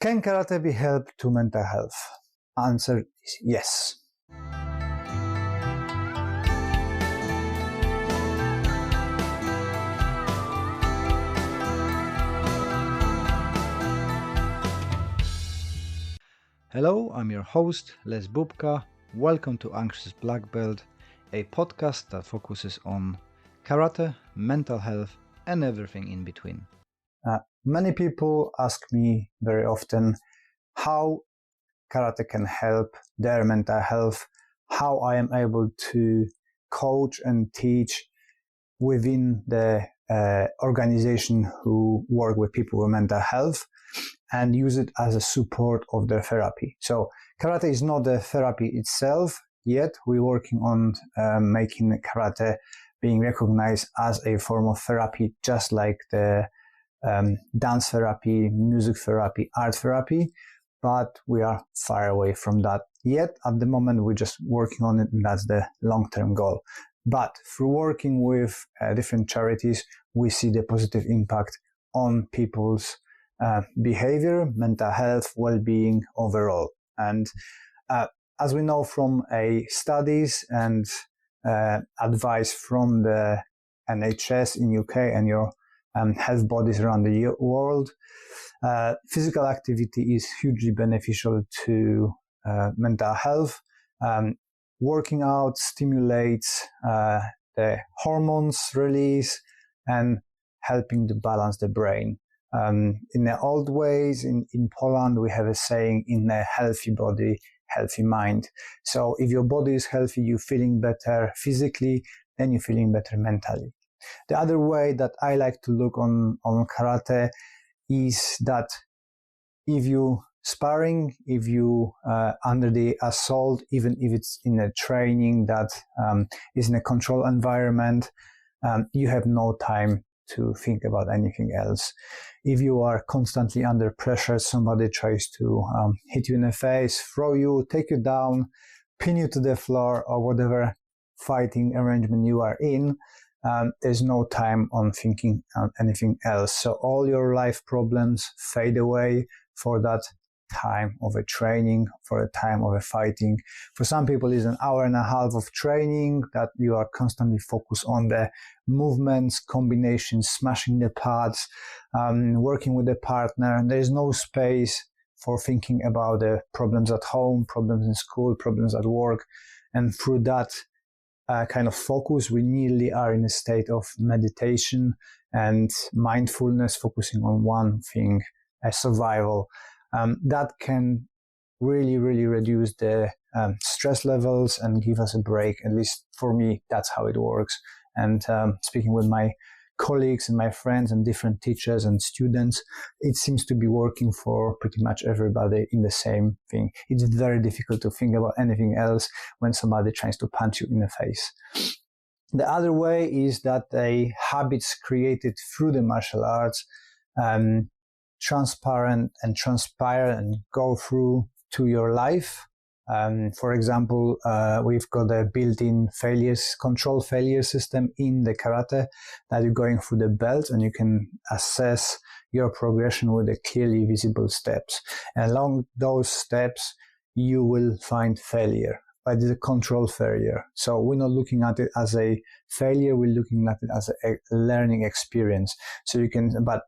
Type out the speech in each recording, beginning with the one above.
Can karate be help to mental health? Answer is yes. Hello, I'm your host, Les Bubka. Welcome to Anxious Black Belt, a podcast that focuses on karate, mental health, and everything in between. Many people ask me very often how karate can help their mental health, how I am able to coach and teach within the organization who work with people with mental health and use it as a support of their therapy. So karate is not the therapy itself yet. We're working on making karate being recognized as a form of therapy, just like the dance therapy, music therapy, art therapy, but we are far away from that yet. At the moment, we're just working on it, and that's the long-term goal. But through working with different charities, we see the positive impact on people's behavior, mental health, well-being overall. And as we know from studies and advice from the NHS in UK and your health bodies around the world, physical activity is hugely beneficial to mental health. Working out stimulates the hormones release and helping to balance the brain. In the old ways, in Poland, we have a saying, in a healthy body, healthy mind. So if your body is healthy, you're feeling better physically, then you're feeling better mentally. The other way that I like to look on karate is that if you sparring, if you under the assault, even if it's in a training that is in a controlled environment, you have no time to think about anything else. If you are constantly under pressure, somebody tries to hit you in the face, throw you, take you down, pin you to the floor, or whatever fighting arrangement you are in, there's no time on thinking anything else. So all your life problems fade away for that time of a training, for a time of a fighting. For some people, it's an hour and a half of training that you are constantly focused on the movements, combinations, smashing the pads, working with the partner. There is no space for thinking about the problems at home, problems in school, problems at work. And through that kind of focus, we nearly are in a state of meditation and mindfulness, focusing on one thing, survival. That can really, really reduce the stress levels and give us a break. At least for me, that's how it works. And speaking with my colleagues and my friends and different teachers and students, it seems to be working for pretty much everybody in the same thing. It's very difficult to think about anything else when somebody tries to punch you in the face. The other way is that the habits created through the martial arts transparent and transpire and go through to your life. For example, we've got a built-in control failure system in the karate that you're going through the belt, and you can assess your progression with the clearly visible steps. And along those steps, you will find failure, but it's a control failure. So we're not looking at it as a failure, we're looking at it as a learning experience. So you can, but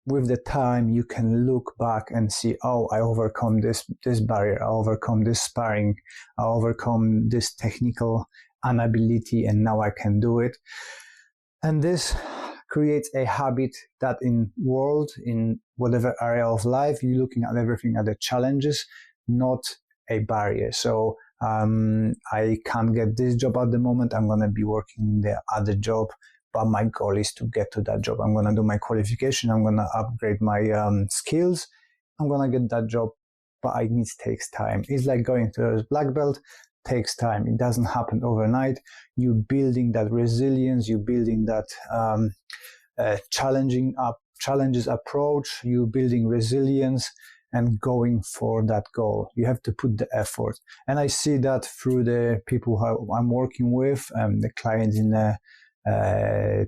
with the time, you can look back and see, oh, I overcome this barrier, I overcome this sparring, I overcome this technical inability, and now I can do it. And this creates a habit that in whatever area of life, you're looking at everything at the challenges, not a barrier. So I can't get this job at the moment, I'm going to be working the other job, but my goal is to get to that job. I'm going to do my qualification. I'm going to upgrade my skills. I'm going to get that job, but it takes time. It's like going to a black belt, takes time. It doesn't happen overnight. You're building that resilience. You're building that challenges approach. You're building resilience and going for that goal. You have to put the effort. And I see that through the people who I'm working with, the clients in the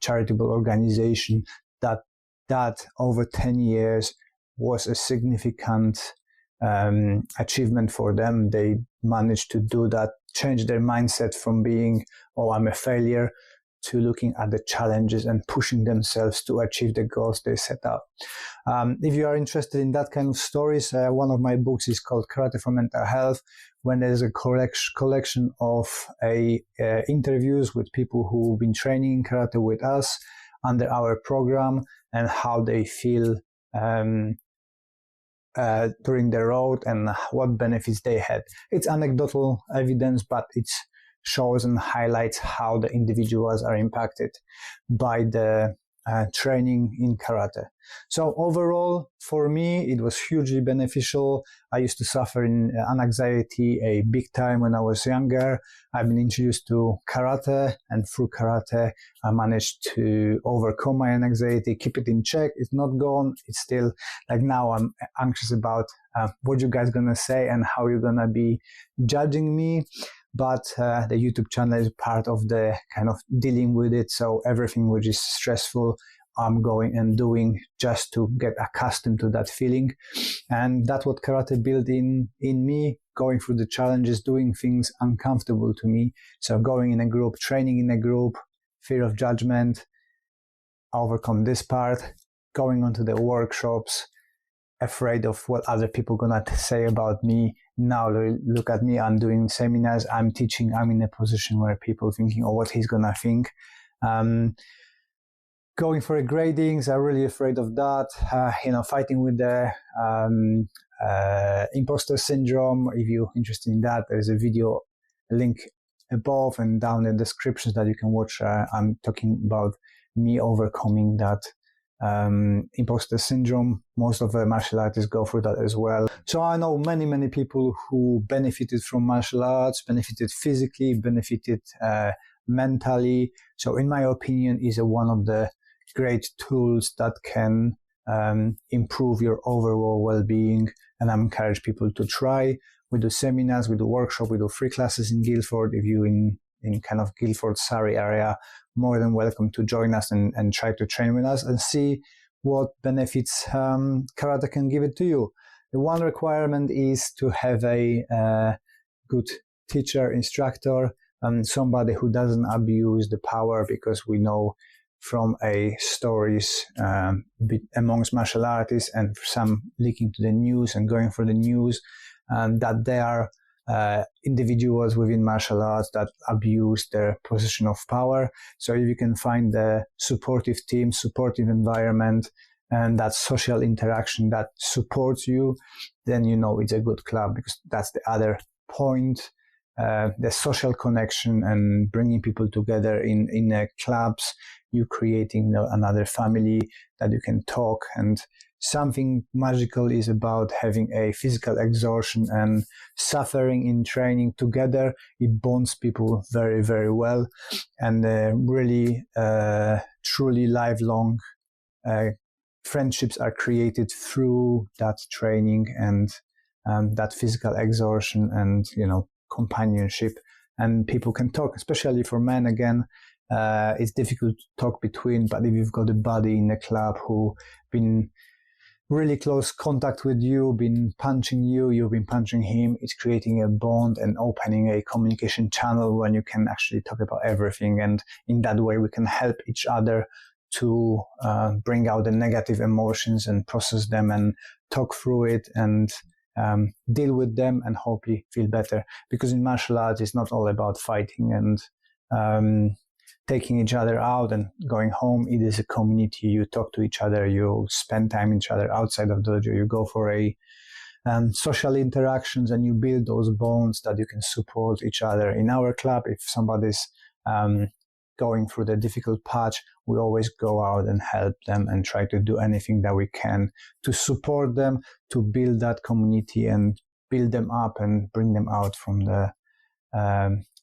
charitable organization, that over 10 years was a significant achievement for them. They managed to do that, change their mindset from being, oh, I'm a failure, to looking at the challenges and pushing themselves to achieve the goals they set up. If you are interested in that kind of stories, one of my books is called Karate for Mental Health, when there's a collection of interviews with people who've been training in karate with us under our program and how they feel during the road and what benefits they had. It's anecdotal evidence, but it shows and highlights how the individuals are impacted by the training in karate. So overall, for me, it was hugely beneficial. I used to suffer in anxiety a big time when I was younger. I've been introduced to karate, and through karate, I managed to overcome my anxiety, keep it in check. It's not gone. It's still, like, now I'm anxious about what you guys gonna say and how you're gonna be judging me. But the YouTube channel is part of the kind of dealing with it. So everything which is stressful, I'm going and doing just to get accustomed to that feeling. And that's what karate built in me, going through the challenges, doing things uncomfortable to me. So going in a group, training in a group, fear of judgment, overcome this part, going onto the workshops, afraid of what other people gonna say about me. Now look at me, I'm doing seminars, I'm teaching, I'm in a position where people thinking, oh, what he's gonna think. Going for gradings, I'm really afraid of that. Fighting with the imposter syndrome. If you're interested in that, there's a video link above and down in the descriptions that you can watch. I'm talking about me overcoming that imposter syndrome. Most of the martial artists go through that as well. So I know many people who benefited from martial arts, benefited physically, benefited mentally. So in my opinion, is one of the great tools that can improve your overall well-being, and I encourage people to try. We do seminars, we do workshops, we do free classes in Guildford. If you're in kind of Guildford, Surrey area, more than welcome to join us and try to train with us and see what benefits karate can give it to you. The one requirement is to have a good teacher, instructor, and somebody who doesn't abuse the power, because we know from stories amongst martial artists and some leaking to the news and going for the news, that there are individuals within martial arts that abuse their position of power. So if you can find the supportive team, supportive environment, and that social interaction that supports you, then you know it's a good club, because that's the other point. The social connection and bringing people together in clubs, you creating another family that you can talk, and something magical is about having a physical exhaustion and suffering in training together. It bonds people very, very well, and really truly lifelong friendships are created through that training and that physical exhaustion and companionship. And people can talk, especially for men. Again, it's difficult to talk between, but if you've got a buddy in the club who been really close contact with you, been punching you, you've been punching him, it's creating a bond and opening a communication channel when you can actually talk about everything. And in that way, we can help each other to bring out the negative emotions and process them and talk through it and deal with them and hopefully feel better. Because in martial arts, it's not all about fighting and taking each other out and going home. It is a community. You talk to each other, you spend time with each other outside of dojo, you go for social interactions, and you build those bonds that you can support each other. In our club, if somebody's going through the difficult patch, we always go out and help them and try to do anything that we can to support them, to build that community and build them up and bring them out from the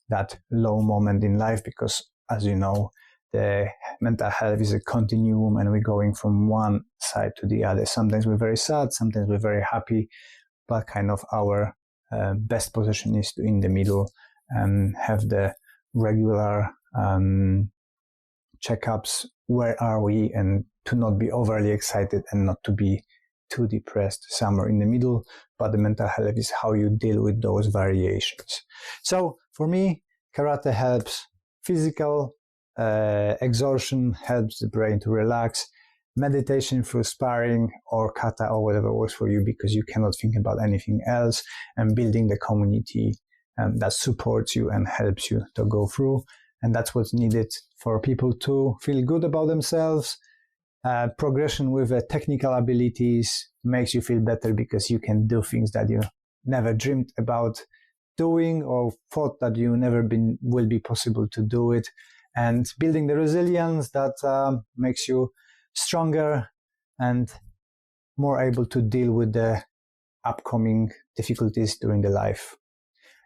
that low moment in life. Because, as you know, the mental health is a continuum, and we're going from one side to the other. Sometimes we're very sad, sometimes we're very happy, but kind of our best position is to in the middle and have the regular checkups. Where are we? And to not be overly excited and not to be too depressed, somewhere in the middle, but the mental health is how you deal with those variations. So for me, karate helps physical exhaustion, helps the brain to relax, meditation through sparring or kata or whatever works for you because you cannot think about anything else, and building the community that supports you and helps you to go through. And that's what's needed for people to feel good about themselves. Progression with technical abilities makes you feel better because you can do things that you never dreamed about doing or thought that you never will be possible to do it. And building the resilience that makes you stronger and more able to deal with the upcoming difficulties during the life.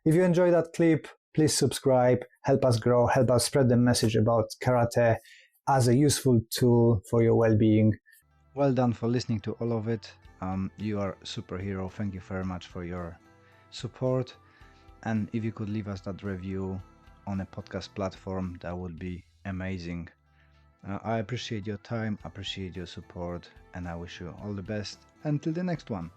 If you enjoyed that clip, please subscribe, help us grow, help us spread the message about karate as a useful tool for your well-being. Well done for listening to all of it. You are a superhero. Thank you very much for your support. And if you could leave us that review on a podcast platform, that would be amazing. I appreciate your time, appreciate your support, and I wish you all the best until the next one.